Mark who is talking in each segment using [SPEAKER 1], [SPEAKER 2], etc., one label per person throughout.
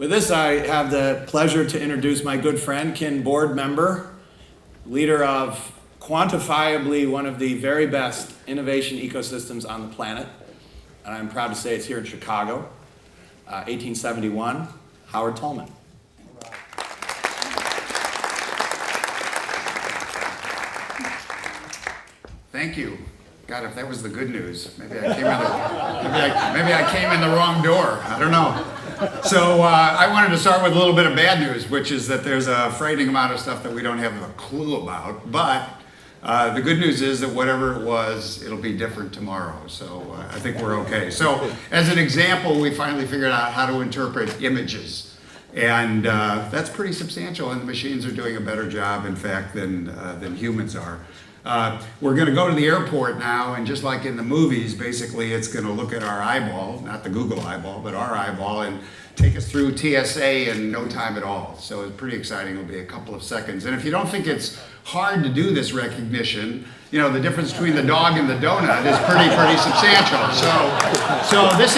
[SPEAKER 1] With this, I have the pleasure to introduce my good friend, kin board member, leader of quantifiably one of the very best innovation ecosystems on the planet. And I'm proud to say it's here in Chicago, 1871, Howard Tullman.
[SPEAKER 2] Thank you. God, if that was the good news, maybe I came in the wrong door. I don't know. So I wanted to start with a little bit of bad news, which is that there's a frightening amount of stuff that we don't have a clue about. But the good news is that whatever it was, it'll be different tomorrow. So I think we're okay. So as an example, we finally figured out how to interpret images. And that's pretty substantial, and the machines are doing a better job, in fact, than humans are. We're going to go to the airport now, and just like in the movies, basically it's going to look at our eyeball, not the Google eyeball, but our eyeball, and take us through TSA in no time at all. So it's pretty exciting. It'll be a couple of seconds. And if you don't think it's hard to do this recognition, you know, the difference between the dog and the donut is pretty substantial. So this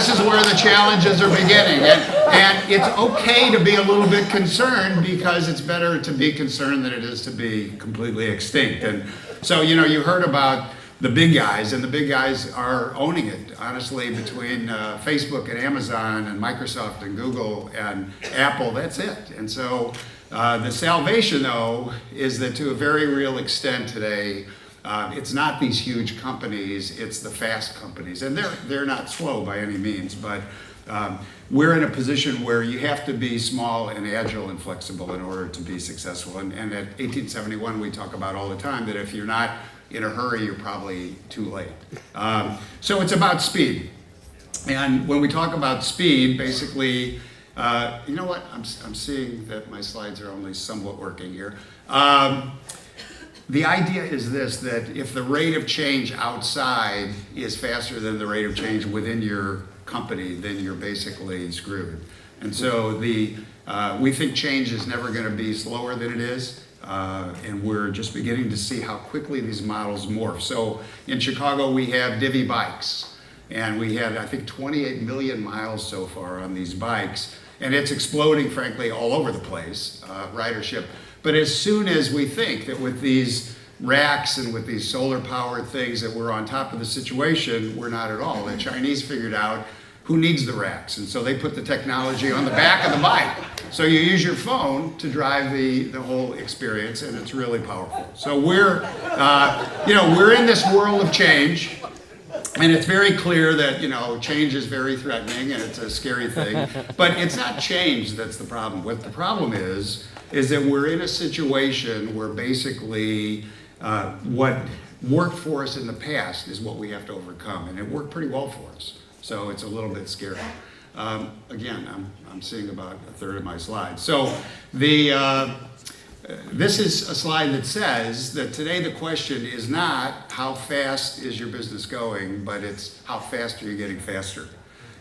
[SPEAKER 2] is where the challenges are beginning. And it's okay to be a little bit concerned, because it's better to be concerned than it is to be completely extinct. And so, you know, you heard about the big guys, and the big guys are owning it, honestly, between Facebook and Amazon and Microsoft and Google and Apple. That's it. And so the salvation, though, is that to a very real extent today, it's not these huge companies, it's the fast companies. And they're not slow by any means, but we're in a position where you have to be small and agile and flexible in order to be successful. And at 1871, we talk about all the time that if you're not in a hurry, you're probably too late. So it's about speed. And when we talk about speed, basically, you know what? I'm seeing that my slides are only somewhat working here. The idea is this, that if the rate of change outside is faster than the rate of change within your company, then you're basically screwed. And so we think change is never going to be slower than it is. And we're just beginning to see how quickly these models morph. So in Chicago, we have Divvy bikes, and we had, I think, 28 million miles so far on these bikes, and it's exploding, frankly, all over the place, ridership. But as soon as we think that with these racks and with these solar-powered things that we're on top of the situation, we're not at all. The Chinese figured out who needs the racks, and so they put the technology on the back of the bike. So you use your phone to drive the whole experience, and it's really powerful. So we're in this world of change, and it's very clear that, you know, change is very threatening and it's a scary thing. But it's not change that's the problem. What the problem is that we're in a situation where basically what worked for us in the past is what we have to overcome, and it worked pretty well for us. So it's a little bit scary. Again, I'm seeing about a third of my slides. So this is a slide that says that today the question is not how fast is your business going, but it's how fast are you getting faster.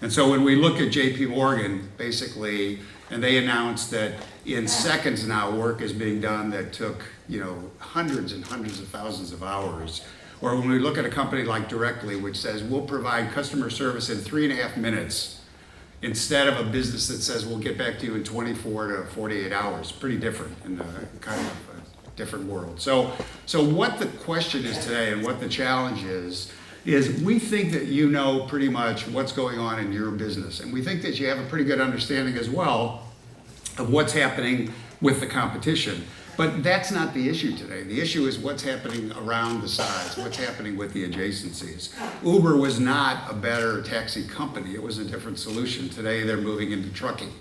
[SPEAKER 2] And so when we look at JP Morgan, basically, and they announced that in seconds now work is being done that took, you know, hundreds and hundreds of thousands of hours. Or when we look at a company like Directly, which says we'll provide customer service in 3.5 minutes, instead of a business that says we'll get back to you in 24 to 48 hours. Pretty different in kind of a different world. So what the question is today and what the challenge is we think that you know pretty much what's going on in your business. And we think that you have a pretty good understanding as well of what's happening with the competition. But that's not the issue today. The issue is what's happening around the sides, what's happening with the adjacencies. Uber was not a better taxi company. It was a different solution. Today they're moving into trucking.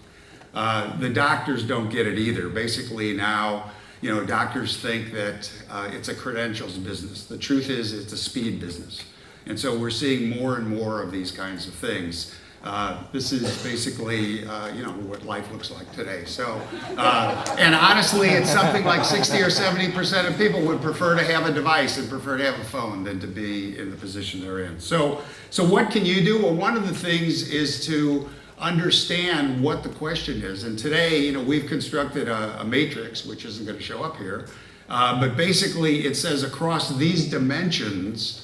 [SPEAKER 2] The doctors don't get it either. Basically now, you know, doctors think that it's a credentials business. The truth is it's a speed business. And so we're seeing more and more of these kinds of things. This is basically, what life looks like today. So, and honestly, it's something like 60 or 70% of people would prefer to have a device and prefer to have a phone than to be in the position they're in. So what can you do? Well, one of the things is to understand what the question is. And today, we've constructed a matrix, which isn't going to show up here, but basically it says across these dimensions,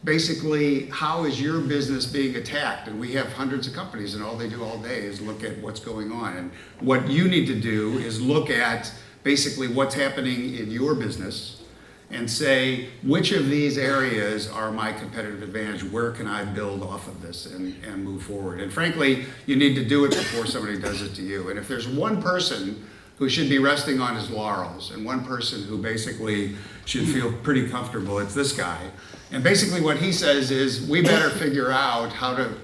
[SPEAKER 2] basically, how is your business being attacked? And we have hundreds of companies, and all they do all day is look at what's going on. And what you need to do is look at basically what's happening in your business and say, which of these areas are my competitive advantage? Where can I build off of this and move forward? And frankly, you need to do it before somebody does it to you. And if there's one person who should be resting on his laurels and one person who basically should feel pretty comfortable, it's this guy. And basically what he says is, we better figure out how to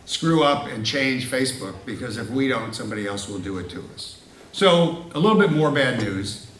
[SPEAKER 2] screw up and change Facebook, because if we don't, somebody else will do it to us. So a little bit more bad news.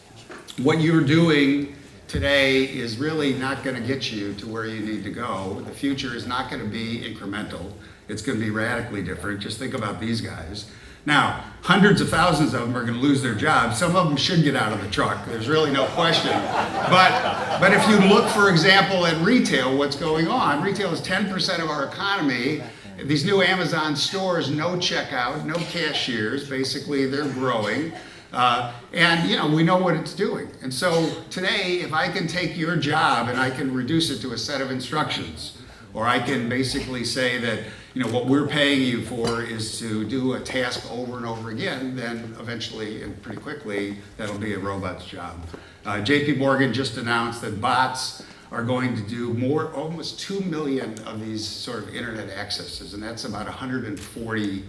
[SPEAKER 2] What you're doing today is really not going to get you to where you need to go. The future is not going to be incremental. It's going to be radically different. Just think about these guys. Now, hundreds of thousands of them are going to lose their jobs. Some of them should get out of the truck. There's really no question. But if you look, for example, at retail, what's going on? Retail is 10% of our economy. These new Amazon stores, no checkout, no cashiers. Basically, they're growing. And we know what it's doing. And so today, if I can take your job and I can reduce it to a set of instructions, or I can basically say that what we're paying you for is to do a task over and over again, then eventually and pretty quickly that'll be a robot's job. JP Morgan just announced that bots are going to do almost 2 million of these sort of internet accesses, and that's about 140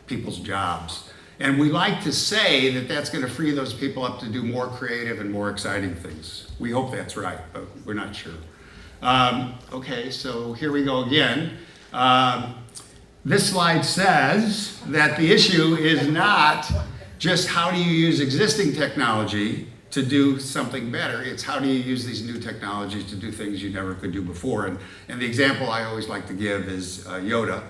[SPEAKER 2] people's jobs. And we like to say that that's going to free those people up to do more creative and more exciting things. We hope that's right, but we're not sure. Okay, so here we go again. This slide says that the issue is not just how do you use existing technology to do something better, it's how do you use these new technologies to do things you never could do before. And the example I always like to give is Yoda,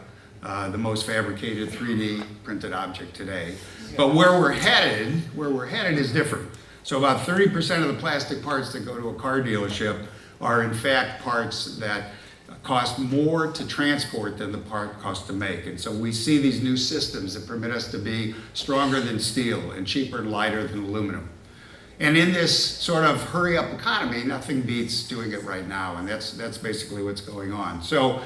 [SPEAKER 2] the most fabricated 3D printed object today. But where we're headed is different. So about 30% of the plastic parts that go to a car dealership are in fact parts that cost more to transport than the part costs to make. And so we see these new systems that permit us to be stronger than steel and cheaper and lighter than aluminum. And in this sort of hurry up economy, nothing beats doing it right now. And that's basically what's going on. So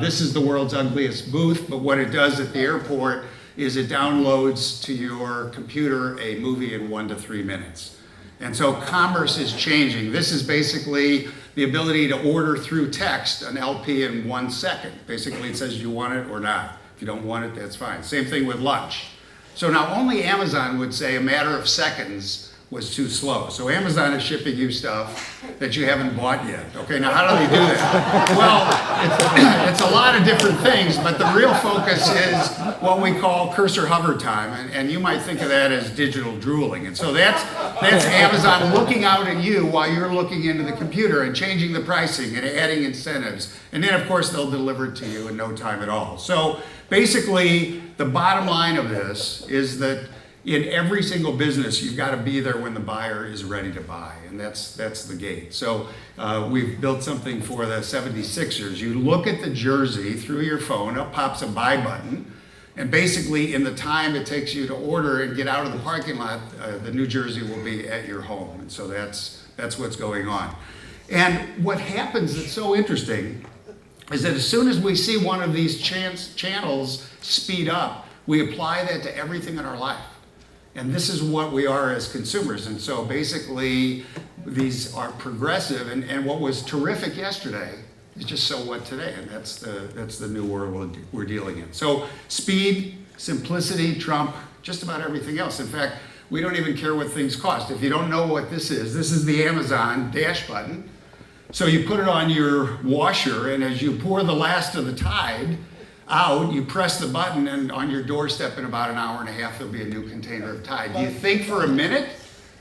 [SPEAKER 2] this is the world's ugliest booth, but what it does at the airport is it downloads to your computer a movie in 1 to 3 minutes. And so commerce is changing. This is basically the ability to order through text an LP in 1 second. Basically, it says you want it or not. If you don't want it, that's fine. Same thing with lunch. So now only Amazon would say a matter of seconds was too slow. So Amazon is shipping you stuff that you haven't bought yet. Okay, now how do they do that? Well, it's a lot of different things, but the real focus is what we call cursor hover time, and you might think of that as digital drooling. And so that's Amazon looking out at you while you're looking into the computer and changing the pricing and adding incentives. And then of course they'll deliver it to you in no time at all. So basically the bottom line of this is that in every single business, you've got to be there when the buyer is ready to buy, and that's the gate. So we've built something for the 76ers. You look at the jersey through your phone, up pops a buy button, and basically in the time it takes you to order and get out of the parking lot, the new jersey will be at your home. And so that's what's going on. And what happens that's so interesting is that as soon as we see one of these channels speed up, we apply that to everything in our life. And this is what we are as consumers. And so basically, these are progressive. And what was terrific yesterday is just so what today. And that's the new world we're dealing in. So speed, simplicity trump just about everything else. In fact, we don't even care what things cost. If you don't know what this is the Amazon dash button. So you put it on your washer, and as you pour the last of the Tide out, you press the button, and on your doorstep in about an hour and a half, there'll be a new container of Tide. Do you think for a minute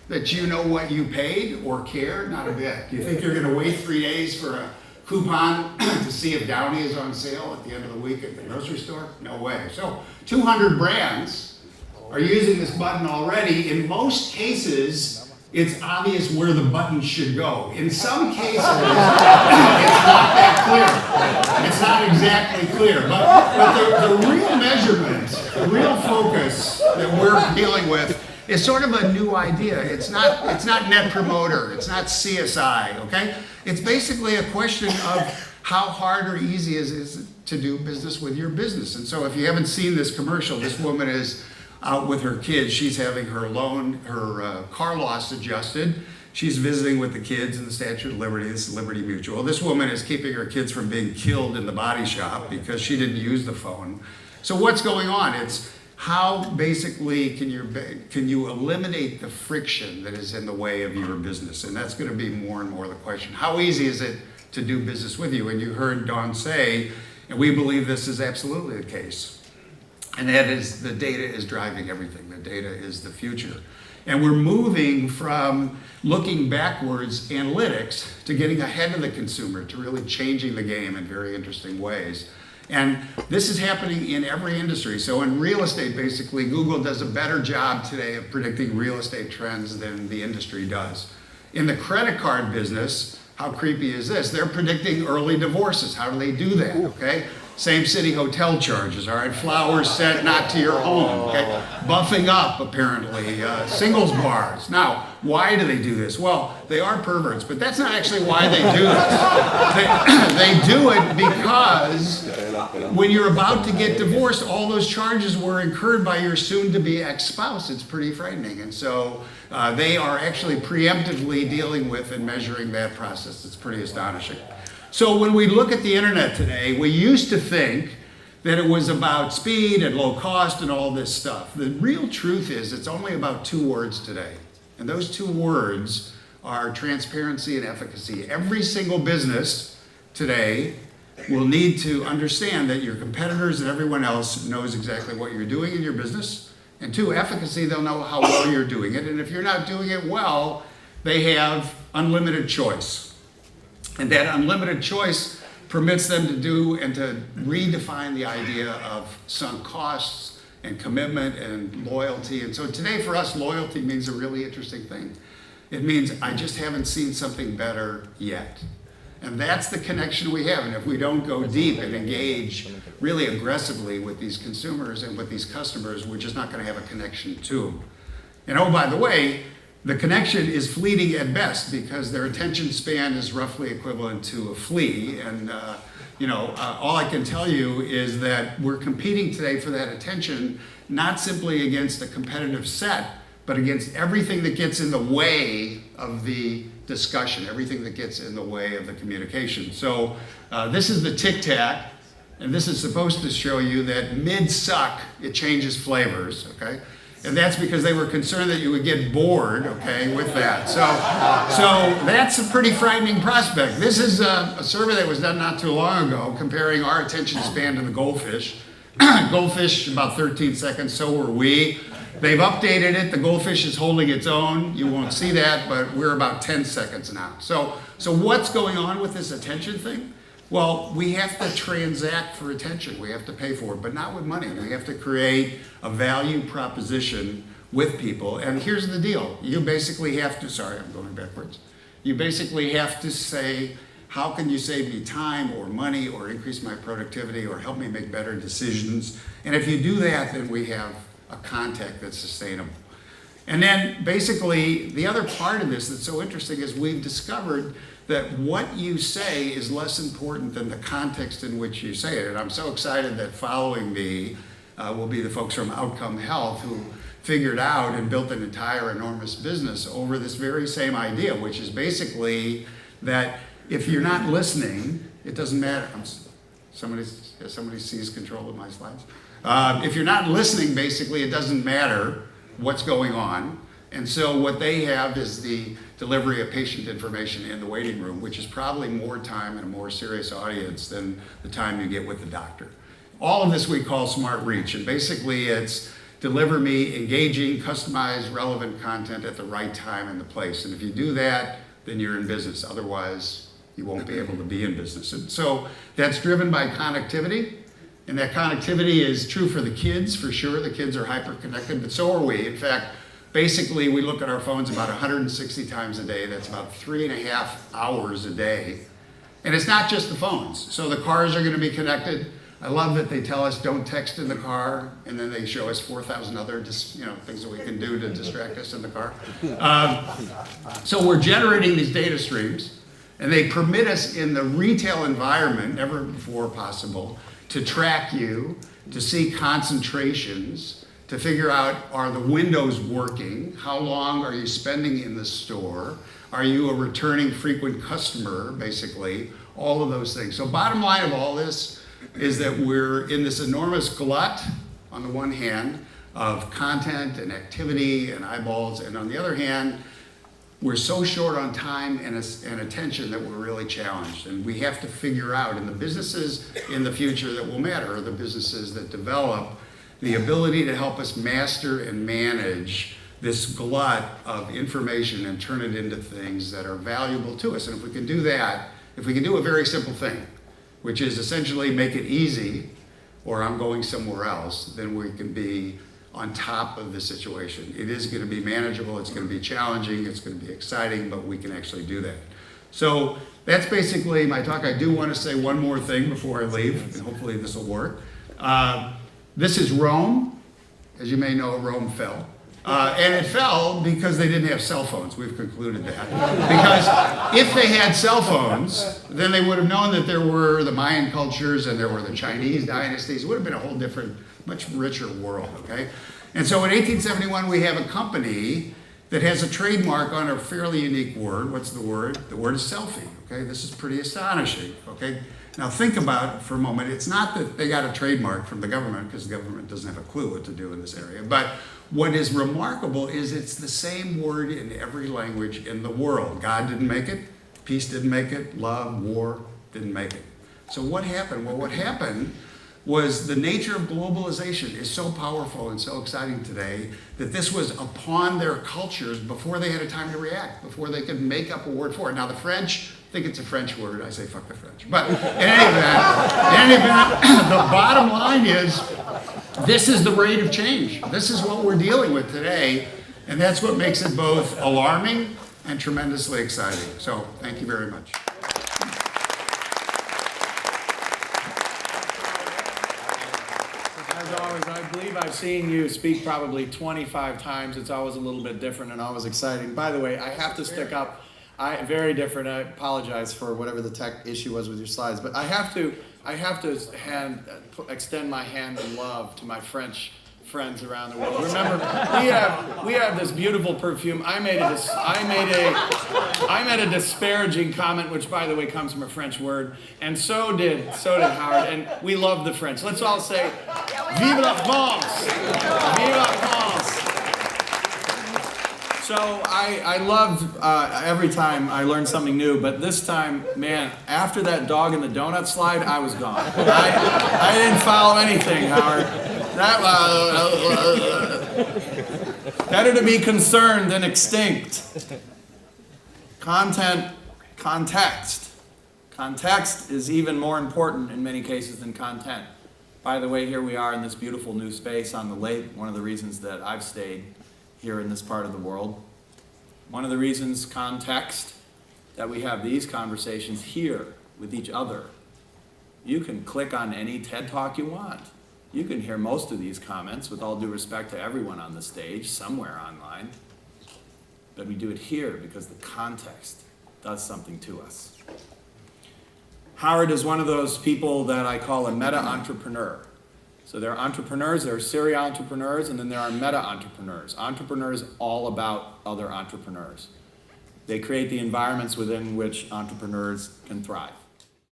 [SPEAKER 2] that you know what you paid or care? Not a bit. Do you think you're going to wait 3 days for a coupon to see if Downy is on sale at the end of the week at the grocery store? No way. So 200 brands are using this button already. In most cases, it's obvious where the button should go. In some cases, it's not that clear. It's not exactly clear. But the real measurement, the real focus that we're dealing with is sort of a new idea. It's not Net Promoter. It's not CSI, okay? It's basically a question of how hard or easy is it to do business with your business? And so if you haven't seen this commercial, this woman is out with her kids. She's having her car loss adjusted. She's visiting with the kids in the Statue of Liberty. This is Liberty Mutual. This woman is keeping her kids from being killed in the body shop because she didn't use the phone. So what's going on? It's how basically can you eliminate the friction that is in the way of your business? And that's going to be more and more the question. How easy is it to do business with you? And you heard Dawn say, and we believe this is absolutely the case, and that is the data is driving everything. The data is the future. And we're moving from looking backwards analytics to getting ahead of the consumer, to really changing the game in very interesting ways. And this is happening in every industry. So in real estate, basically, Google does a better job today of predicting real estate trends than the industry does. In the credit card business, how creepy is this? They're predicting early divorces. How do they do that? Okay. Same city hotel charges, all right? Flowers sent not to your home, okay? Buffing up, apparently, singles bars. Now, why do they do this? Well, they are perverts, but that's not actually why they do this. They do it because when you're about to get divorced, all those charges were incurred by your soon-to-be ex-spouse. It's pretty frightening. And so they are actually preemptively dealing with and measuring that process. It's pretty astonishing. So when we look at the internet today, we used to think that it was about speed and low cost and all this stuff. The real truth is it's only about 2 words today. And those 2 words are transparency and efficacy. Every single business today will need to understand that your competitors and everyone else knows exactly what you're doing in your business. And 2, efficacy, they'll know how well you're doing it. And if you're not doing it well, they have unlimited choice. And that unlimited choice permits them to do and to redefine the idea of sunk costs and commitment and loyalty. And so today for us, loyalty means a really interesting thing. It means I just haven't seen something better yet. And that's the connection we have. And if we don't go deep and engage really aggressively with these consumers and with these customers, we're just not going to have a connection to them. And oh, by the way, the connection is fleeting at best because their attention span is roughly equivalent to a flea. And all I can tell you is that we're competing today for that attention, not simply against a competitive set, but against everything that gets in the way of the discussion, everything that gets in the way of the communication. So this is the Tic Tac, and this is supposed to show you that mid-suck, it changes flavors, okay? And that's because they were concerned that you would get bored, okay, with that. So that's a pretty frightening prospect. This is a survey that was done not too long ago comparing our attention span to the goldfish. Goldfish, about 13 seconds, so were we. They've updated it. The goldfish is holding its own. You won't see that, but we're about 10 seconds now. So what's going on with this attention thing? Well, we have to transact for attention. We have to pay for it, but not with money. We have to create a value proposition with people. And here's the deal. You basically have to, sorry, I'm going backwards. You basically have to say, how can you save me time or money or increase my productivity or help me make better decisions? And if you do that, then we have a contact that's sustainable. And then basically the other part of this that's so interesting is we've discovered that what you say is less important than the context in which you say it. And I'm so excited that following me will be the folks from Outcome Health who figured out and built an entire enormous business over this very same idea, which is basically that if you're not listening, it doesn't matter. Somebody sees control of my slides. If you're not listening, basically, it doesn't matter what's going on. And so what they have is the delivery of patient information in the waiting room, which is probably more time and a more serious audience than the time you get with the doctor. All of this we call smart reach. And basically it's deliver me engaging, customized, relevant content at the right time and the place. And if you do that, then you're in business. Otherwise, you won't be able to be in business. And so that's driven by connectivity. And that connectivity is true for the kids, for sure. The kids are hyper-connected, but so are we. In fact, basically, we look at our phones about 160 times a day. That's about 3.5 hours a day. And it's not just the phones. So the cars are going to be connected. I love that they tell us don't text in the car, and then they show us 4,000 other things that we can do to distract us in the car. So we're generating these data streams. And they permit us in the retail environment, never before possible, to track you, to see concentrations, to figure out, are the windows working? How long are you spending in the store? Are you a returning frequent customer, basically? All of those things. So bottom line of all this is that we're in this enormous glut, on the one hand, of content and activity and eyeballs, and on the other hand, we're so short on time and attention that we're really challenged. And we have to figure out, and the businesses in the future that will matter are the businesses that develop the ability to help us master and manage this glut of information and turn it into things that are valuable to us. And if we can do that, if we can do a very simple thing, which is essentially make it easy, or I'm going somewhere else, then we can be on top of the situation. It is going to be manageable, it's going to be challenging, it's going to be exciting, but we can actually do that. So that's basically my talk. I do want to say one more thing before I leave, and hopefully this will work. This is Rome. As you may know, Rome fell. And it fell because they didn't have cell phones. We've concluded that. Because if they had cell phones, then they would have known that there were the Mayan cultures and there were the Chinese dynasties. It would have been a whole different, much richer world, okay? And so in 1871, we have a company that has a trademark on a fairly unique word. What's the word? The word is selfie, okay? This is pretty astonishing, okay? Now think about it for a moment. It's not that they got a trademark from the government, because the government doesn't have a clue what to do in this area. But what is remarkable is it's the same word in every language in the world. God didn't make it. Peace didn't make it. Love, war didn't make it. So what happened? Well, what happened was the nature of globalization is so powerful and so exciting today that this was upon their cultures before they had a time to react, before they could make up a word for it. Now the French think it's a French word. I say fuck the French. But in any event, the bottom line is this is the rate of change. This is what we're dealing with today, and that's what makes it both alarming and tremendously exciting. So thank you very much.
[SPEAKER 1] As always, I believe I've seen you speak probably 25 times. It's always a little bit different and always exciting. By the way, I have to stick up. Very different. I apologize for whatever the tech issue was with your slides, but I have to extend my hand of love to my French friends around the world. Remember, we have this beautiful perfume. I made a disparaging comment, which by the way comes from a French word, and so did Howard. And we love the French. Let's all say, "Vive la France! Vive la France!" So I loved every time I learned something new, but this time, man, after that dog in the donut slide, I was gone. I didn't follow anything, Howard. Better to be concerned than extinct. Context. Context is even more important in many cases than content. By the way, here we are in this beautiful new space on the lake, one of the reasons that I've stayed here in this part of the world. One of the reasons, context, that we have these conversations here with each other. You can click on any TED Talk you want. You can hear most of these comments, with all due respect to everyone on the stage, somewhere online. But we do it here because the context does something to us. Howard is one of those people that I call a meta-entrepreneur. So there are entrepreneurs, there are serial entrepreneurs, and then there are meta-entrepreneurs. Entrepreneurs all about other entrepreneurs. They create the environments within which entrepreneurs can thrive.